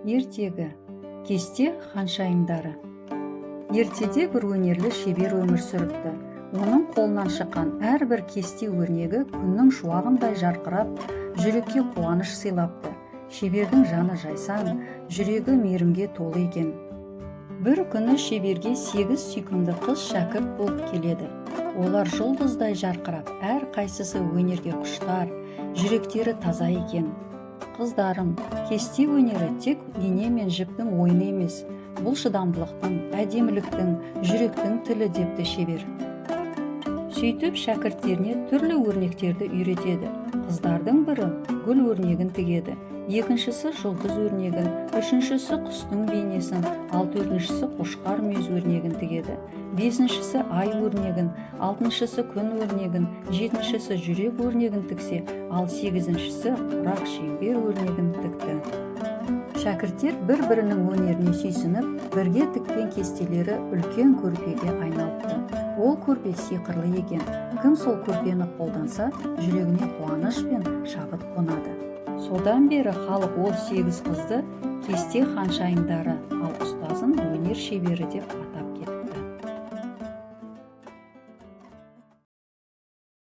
Ертегі кесте ханшайымдары. Ертеде бір өнерлі шебер өмір сүріпті. Оның қолынан шыққан әрбір кесте өрнегі күннің шуағындай жарқырап, жүрекке қуаныш сыйлапты. Шебердің жаны жайсаң, жүрегі мейірімге толы екен. Бір күні шеберге 8 сүйкімді қыз шәкірт болып келеді. Олар жұлдыздай жарқырап, әр қайсысы өнерге құштар, жүректері таза екен. Қыздарым, кесте өнері тек ине мен жіптің ойыны емес, бұл шыдамдылықтың, әдеміліктің, жүректің тілі депті шебер. Сөйтіп шәкірттеріне түрлі өрнектерді үйретеді. Қыздардың бірі гүл өрнегін тігеді, екіншісі жұлдыз өрнегін, үшіншісі құстың бейнесін, ал төртіншісі қошқар мүйіз өрнегін тігеді. Бесіншісі ай өрнегін, алтыншысы күн өрнегін, жетіншісі жүрек өрнегін тіксе, ал сегізіншісі құрақ шеңбер өрнегін тікті. Шәкірттер бір-бірінің өнеріне сүйсініп, бірге тіккен кестелері үлкен көрпеге айналыпты. Ол көрпе сиқырлы екен. Кім сол көрпені қолданса, жүрегіне қуаныш пен шабыт қонады. Содан бері халық ол 8 қызды кесте ханшайымдары, ал ұстазын өнер шебері деп атап